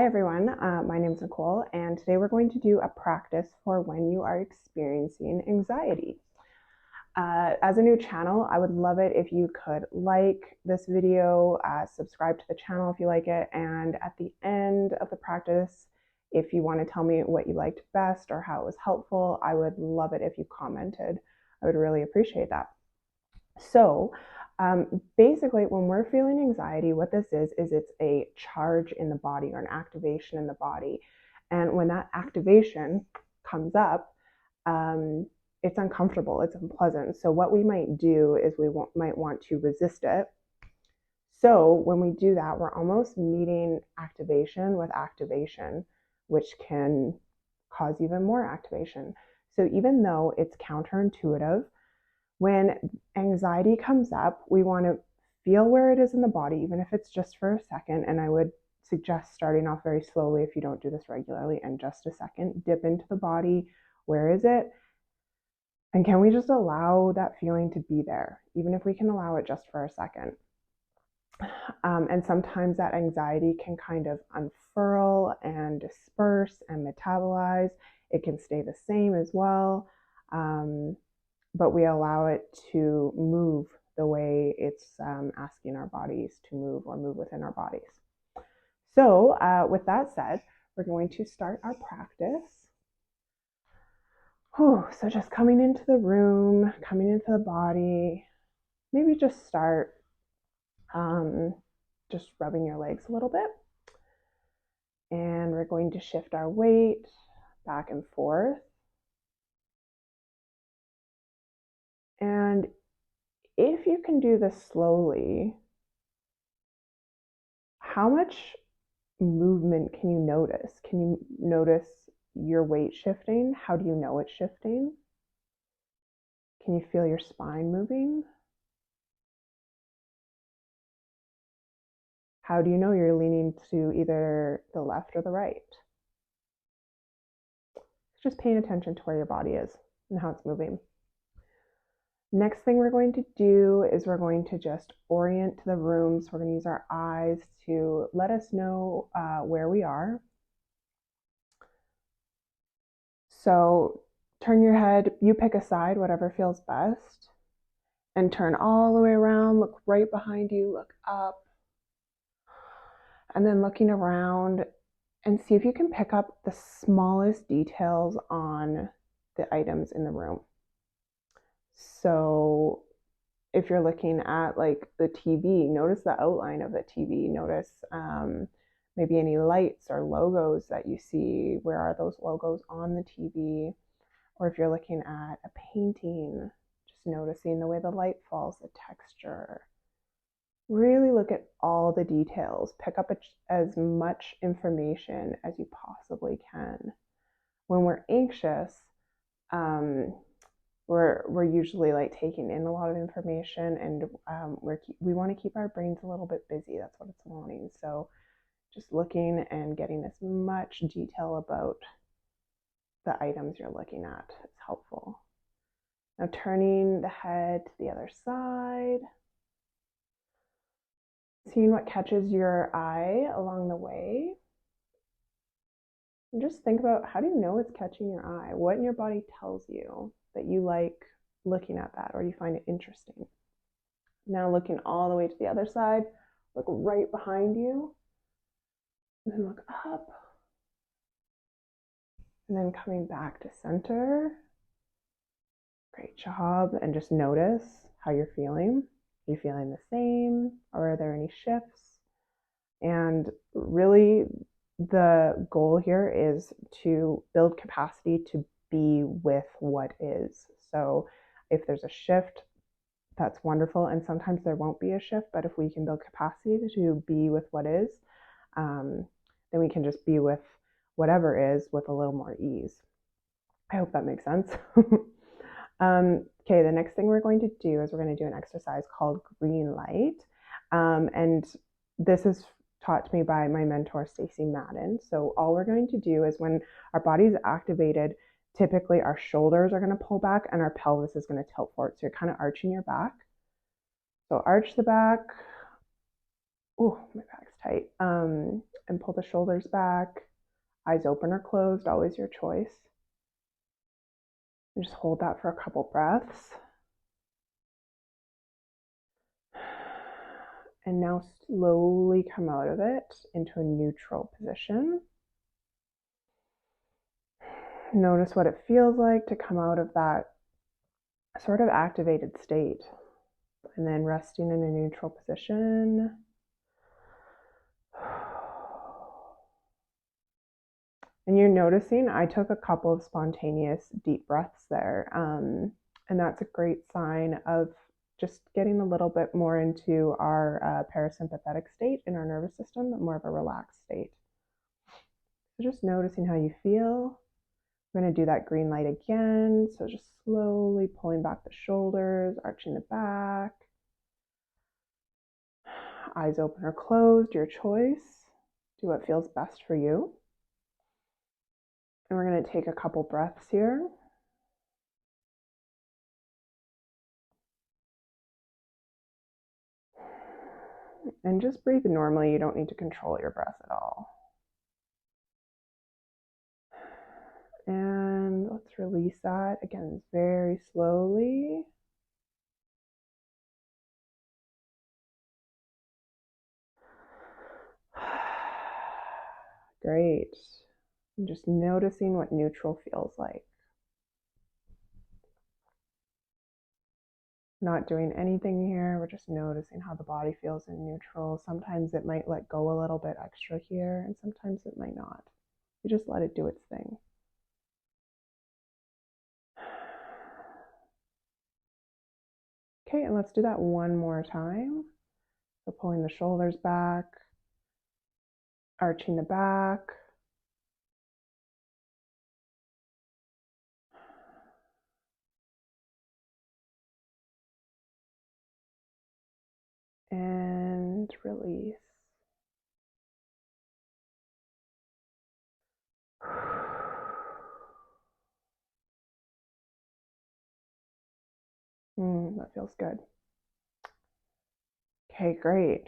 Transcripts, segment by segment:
Hi everyone, my name is Nicole, and today we're going to do a practice for when you are experiencing anxiety. As a new channel, I would love it if you could like this video, subscribe to the channel if you like it, and at the end of the practice, if you want to tell me what you liked best or how it was helpful, I would love it if you commented. I would really appreciate that. So basically, when we're feeling anxiety, what this is it's a charge in the body or an activation in the body. And when that activation comes up, it's uncomfortable, it's unpleasant. So what we might do is might want to resist it. So when we do that, we're almost meeting activation with activation, which can cause even more activation. So even though it's counterintuitive, when anxiety comes up, we want to feel where it is in the body, even if it's just for a second. And I would suggest starting off very slowly if you don't do this regularly, and just a second, dip into the body. Where is it? And can we just allow that feeling to be there, even if we can allow it just for a second? And sometimes that anxiety can kind of unfurl and disperse and metabolize. It can stay the same as well. But we allow it to move the way it's asking our bodies to move, or move within our bodies. So with that said, we're going to start our practice. So just coming into the room, coming into the body, maybe just start just rubbing your legs a little bit. And we're going to shift our weight back and forth. And if you can do this slowly, how much movement can you notice? Can you notice your weight shifting? How do you know it's shifting? Can you feel your spine moving? How do you know you're leaning to either the left or the right? Just paying attention to where your body is and how it's moving. Next thing we're going to do is we're going to just orient to the room. So we're going to use our eyes to let us know where we are. So turn your head, you pick a side, whatever feels best, and turn all the way around. Look right behind you, look up, and then looking around, and see if you can pick up the smallest details on the items in the room. So if you're looking at like the TV, notice the outline of the TV. Notice maybe any lights or logos that you see. Where are those logos on the TV? Or if you're looking at a painting, just noticing the way the light falls, the texture. Really look at all the details. Pick up as much information as you possibly can. When we're anxious, we're usually like taking in a lot of information, and we want to keep our brains a little bit busy. That's what it's wanting. So just looking and getting as much detail about the items you're looking at is helpful. Now turning the head to the other side. Seeing what catches your eye along the way. And just think about, how do you know it's catching your eye? What in your body tells you that you like looking at that, or you find it interesting? Now looking all the way to the other side, look right behind you, and then look up. And then coming back to center. Great job. And just notice how you're feeling. Are you feeling the same, or are there any shifts? And really, the goal here is to build capacity to be with what is. So if there's a shift, that's wonderful. And sometimes there won't be a shift, but if we can build capacity to be with what is, then we can just be with whatever is with a little more ease. I hope that makes sense. Okay, the next thing we're going to do is we're going to do an exercise called green light. And this is taught to me by my mentor, Stacey Madden. So all we're going to do is, when our body is activated, typically our shoulders are going to pull back and our pelvis is going to tilt forward. So you're kind of arching your back. So arch the back. Oh, my back's tight. And pull the shoulders back, eyes open or closed, always your choice. And just hold that for a couple breaths. And now slowly come out of it into a neutral position. Notice what it feels like to come out of that sort of activated state. And then resting in a neutral position. And you're noticing I took a couple of spontaneous deep breaths there. And that's a great sign of just getting a little bit more into our parasympathetic state in our nervous system, more of a relaxed state. So just noticing how you feel. We're going to do that green light again. So just slowly pulling back the shoulders, arching the back. Eyes open or closed, your choice. Do what feels best for you. And we're going to take a couple breaths here. And just breathe normally. You don't need to control your breath at all. And let's release that again very slowly. Great. And just noticing what neutral feels like. Not doing anything here. We're just noticing how the body feels in neutral. Sometimes it might let go a little bit extra here, and sometimes it might not. You just let it do its thing. Okay, and let's do that one more time. So pulling the shoulders back, arching the back. And release. That feels good. Okay, great.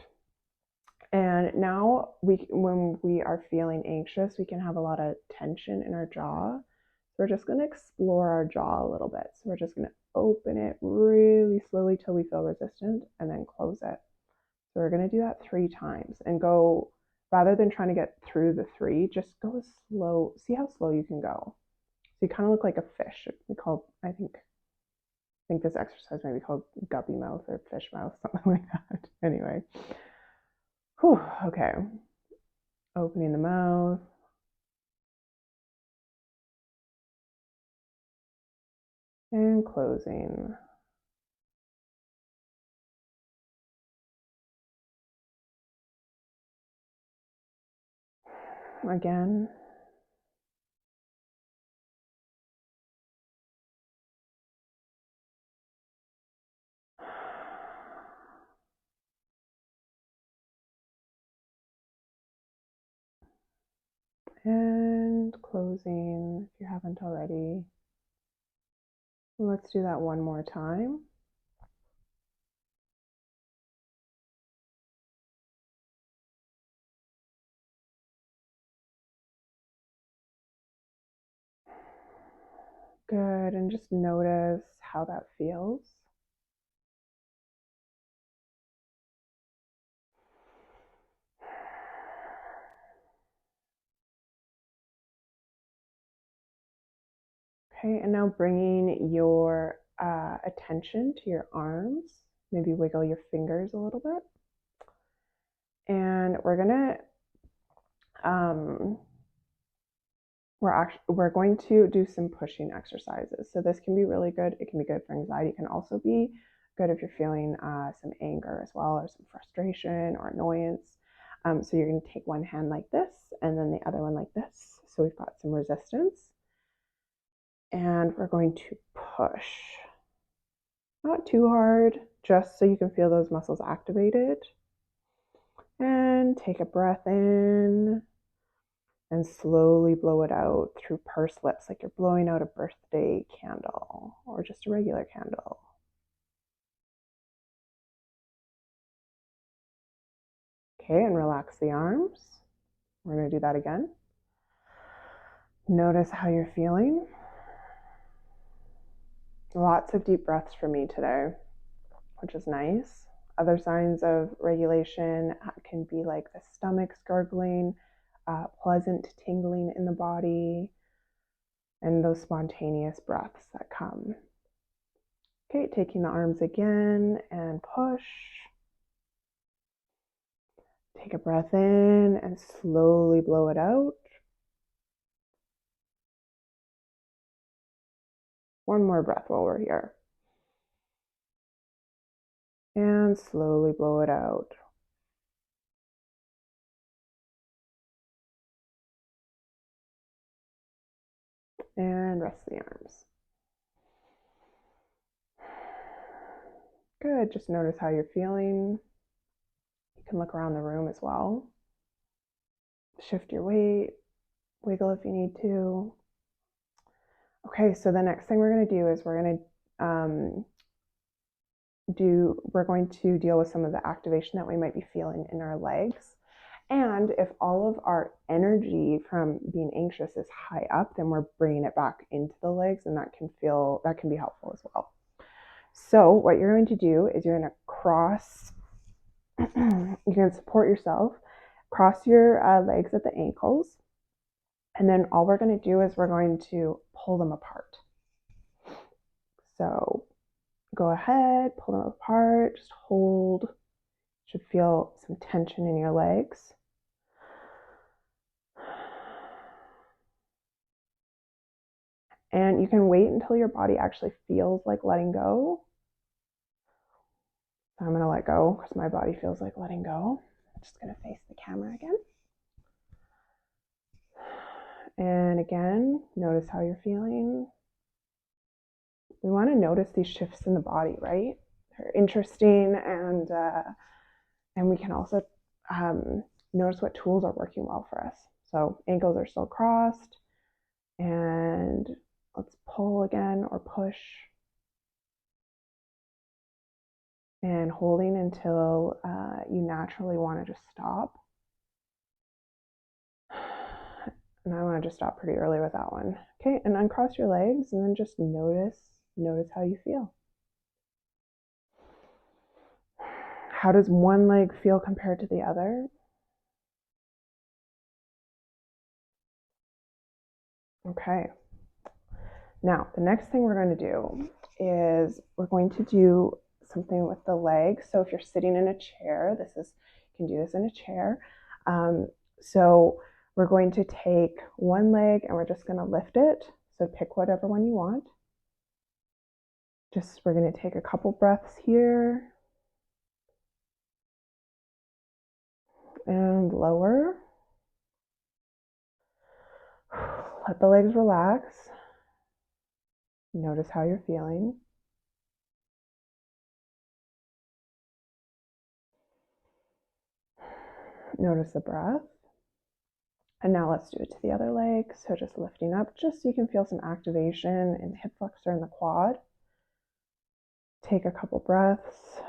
And now when we are feeling anxious, we can have a lot of tension in our jaw. So we're just going to explore our jaw a little bit. So we're just going to open it really slowly till we feel resistant and then close it. So we're going to do that 3 times and go, rather than trying to get through the 3, just go slow. See how slow you can go. So you kind of look like a fish. We call, I think this exercise may be called guppy mouth or fish mouth, something like that. Anyway. Whew, okay. Opening the mouth. And closing. Again. And closing if you haven't already. Let's do that one more time. Good, and just notice how that feels. Okay, and now bringing your attention to your arms. Maybe wiggle your fingers a little bit. And we're gonna we're going to do some pushing exercises. So this can be really good. It can be good for anxiety. It can also be good if you're feeling some anger as well, or some frustration or annoyance. So you're going to take one hand like this and then the other one like this. So we've got some resistance. And we're going to push. Not too hard, just so you can feel those muscles activated. And take a breath in. And slowly blow it out through pursed lips, like you're blowing out a birthday candle or just a regular candle. Okay, and relax the arms. We're going to do that again. Notice how you're feeling. Lots of deep breaths for me today, which is nice. Other signs of regulation can be like the stomach's gurgling, pleasant tingling in the body, and those spontaneous breaths that come. Okay, taking the arms again and push. Take a breath in and slowly blow it out. One more breath while we're here. And slowly blow it out. And rest the arms. Good, just notice how you're feeling. You can look around the room as well. Shift your weight, wiggle if you need to. Okay, so the next thing we're going to do is we're going to deal with some of the activation that we might be feeling in our legs. And if all of our energy from being anxious is high up, then we're bringing it back into the legs, and that can be helpful as well. So what you're going to do is you're going to cross, you're going to support yourself, cross your legs at the ankles, and then all we're going to do is we're going to pull them apart. So go ahead, pull them apart, just hold. You should feel some tension in your legs. And you can wait until your body actually feels like letting go. I'm going to let go because my body feels like letting go. I'm just going to face the camera again. And again, notice how you're feeling. We want to notice these shifts in the body, right? They're interesting, and we can also notice what tools are working well for us. So ankles are still crossed, and let's pull again or push. And holding until you naturally want to just stop. And I want to just stop pretty early with that one. Okay, and uncross your legs and then just notice how you feel. How does one leg feel compared to the other? Okay. Now, the next thing we're going to do is we're going to do something with the legs. So if you're sitting in a chair, you can do this in a chair. So we're going to take one leg and we're just going to lift it. So pick whatever one you want. We're going to take a couple breaths here. And lower. Let the legs relax. Notice how you're feeling. Notice the breath. And now let's do it to the other leg. So just lifting up, just so you can feel some activation in the hip flexor and the quad. Take a couple breaths.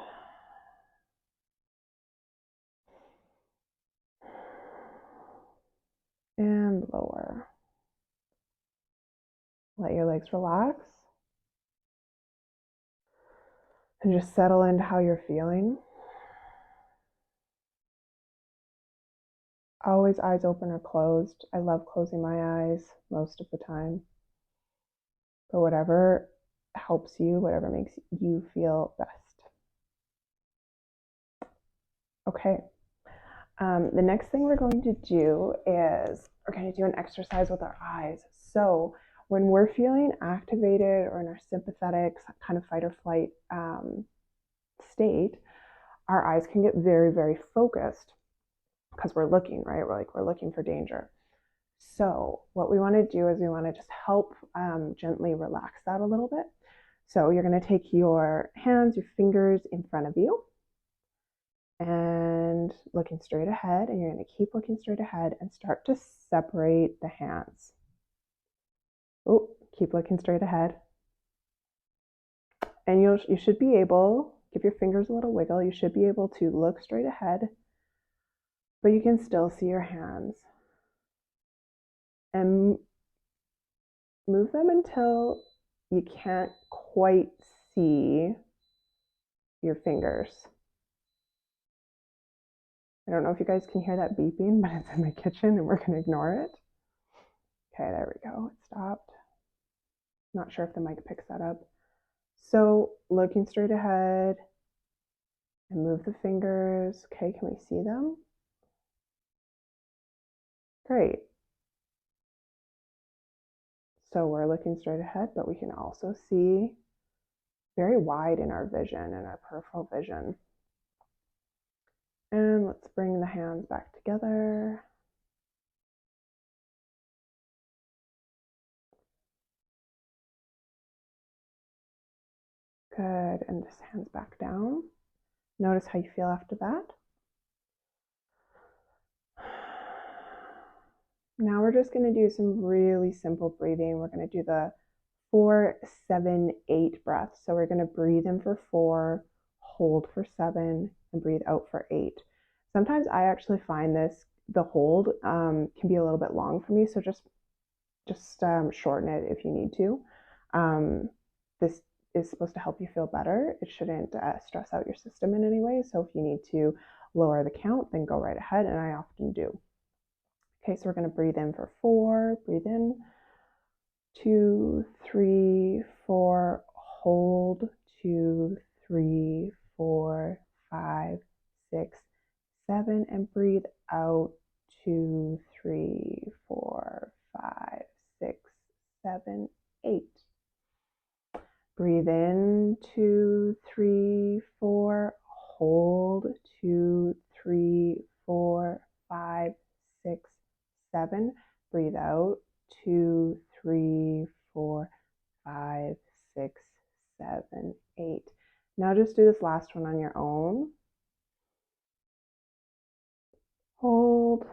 And lower. Let your legs relax. And just settle into how you're feeling. Always eyes open or closed. I love closing my eyes most of the time. But whatever helps you, whatever makes you feel best. Okay. The next thing we're going to do is we're going to do an exercise with our eyes. So when we're feeling activated or in our sympathetic kind of fight or flight state, our eyes can get very, very focused because we're looking, right? We're looking for danger. So what we want to do is we want to just help gently relax that a little bit. So you're going to take your hands, your fingers in front of you and looking straight ahead, and you're going to keep looking straight ahead and start to separate the hands. Oh, keep looking straight ahead. And you should be able, give your fingers a little wiggle, you should be able to look straight ahead but you can still see your hands. And move them until you can't quite see your fingers. I don't know if you guys can hear that beeping, but it's in my kitchen and we're going to ignore it. Okay, there we go. It stopped. Not sure if the mic picks that up. So looking straight ahead and move the fingers. Okay, can we see them? Great. So we're looking straight ahead, but we can also see very wide in our vision, in our peripheral vision. And let's bring the hands back together. Good, and just hands back down. Notice how you feel after that. Now we're just going to do some really simple breathing. We're going to do the 4, 7, 8 breaths. So we're going to breathe in for 4, hold for 7, and breathe out for 8. Sometimes I actually find the hold can be a little bit long for me, so just shorten it if you need to. This is supposed to help you feel better. It shouldn't stress out your system in any way. So if you need to lower the count, then go right ahead, and I often do. Okay, so we're going to breathe in for 4, breathe in, 2, 3, 4, hold, 2, 3, 4, 5, 6, 7, and breathe out, 2, 3, 4, 5, 6, 7, 8. Breathe in, 2, 3, 4, hold, 2, 3, 4, 5, 6, 7. Breathe out, 2, 3, 4, 5, 6, 7, 8. Now just do this last one on your own. Hold.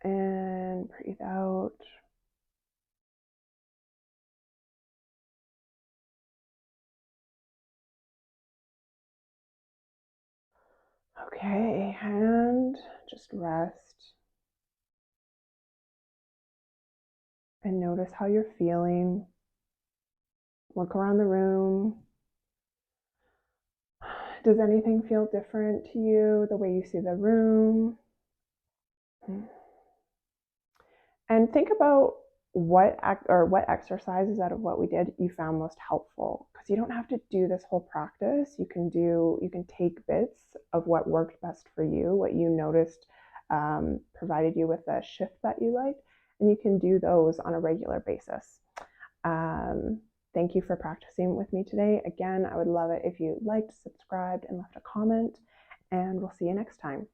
And breathe out. Okay, and just rest. And notice how you're feeling. Look around the room. Does anything feel different to you, the way you see the room? And think about what exercises out of what we did you found most helpful, because you don't have to do this whole practice. You can take bits of what worked best for you, what you noticed provided you with a shift that you liked, and you can do those on a regular basis. Thank you for practicing with me today. Again, I would love it if you liked, subscribed, and left a comment, and we'll see you next time.